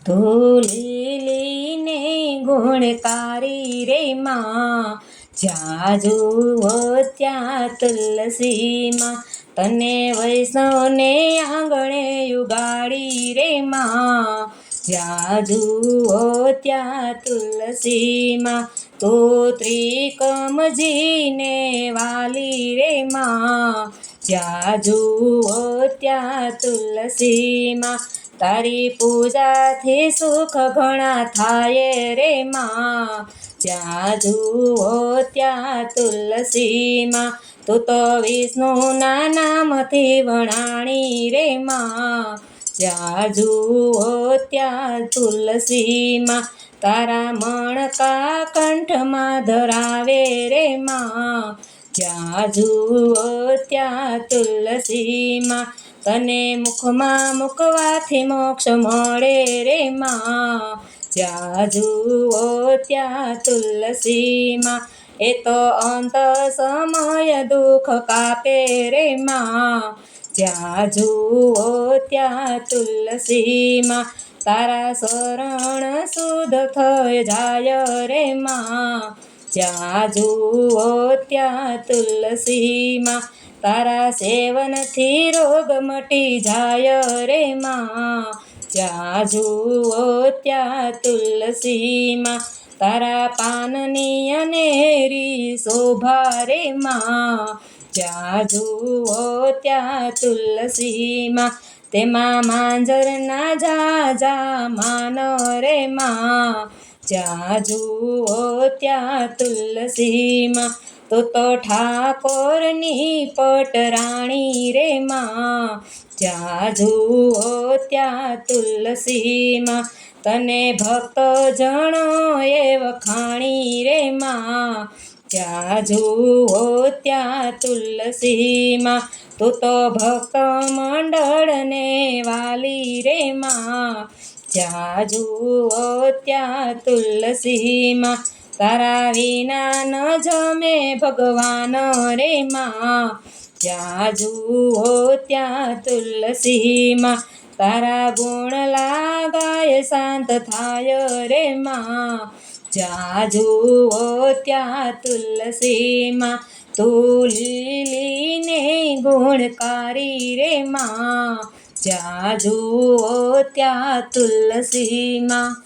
ધૂલીલીને ગુણકારી રે માં, જ્યાં જુઓ ત્યાં તુલસીમાં. તને વૈષ્ણવને આંગણે યુગાડી રે માં, જ્યાં જુઓ ત્યાં તુલસીમાં. તો ત્રિકમજીને વાલી રે માં, જ્યાં જુઓ ત્યાં તુલસીમાં. તારી પૂજાથી સુખ ઘણા થાય રે માં, જ્યાં જુઓ ત્યાં તુલસીમાં. તું તો વિષ્ણુના નામથી વણાણી રે માં, જ્યાં જુઓ ત્યાં તુલસીમાં. તારા મણકા કંઠમાં ધરાવે રે માં, જ્યાં જુઓ ત્યાં તુલસીમાં. તને મુખમાં મૂકવાથી મોક્ષ મળે રે માં, જ્યાં જુઓ ત્યાં તુલસીમાં. એ તો અંત સમય દુઃખ કાપે રે માં, જ્યાં જુઓ ત્યાં તુલસીમાં. તારા શરણ શુદ્ધ થઈ જાય રે માં, જ્યાં જુઓ ત્યાં તુલસીમાં. તારા સેવનથી રોગ મટી જાય રે માં, જ્યાં જુઓ ત્યાં તુલસીમાં. તારા પાનની અનેરી શોભા રે માં, જ્યાં જુઓ ત્યાં તુલસીમાં. તેમાં માંજરના જાજા માન રે માં, જ્યાં જુઓ ત્યાં તુલસીમાં. તો ઠાકોરની પટરાણી રે માં, જ્યાં જુઓ ત્યાં તુલસીમાં. તને ભક્ત જણોએ વખાણી રે માં, જ્યાં જુઓ ત્યાં તુલસીમાં. તું તો ભક્ત મંડળને વાલી રે માં, જ્યાં જુઓ ત્યાં તુલસીમાં. તારા વિના ન જમે ભગવાન રે માં, જ્યાં જુઓ ત્યાં તુલસીમાં. તારા ગુણ લાગાય શાંત થાય રે માં, જ્યાં જુઓ ત્યાં તુલસીમાં. તુલીલીને ગુણકારી રે માં, જ્યાં જુઓ ત્યાં તુલસીમાં.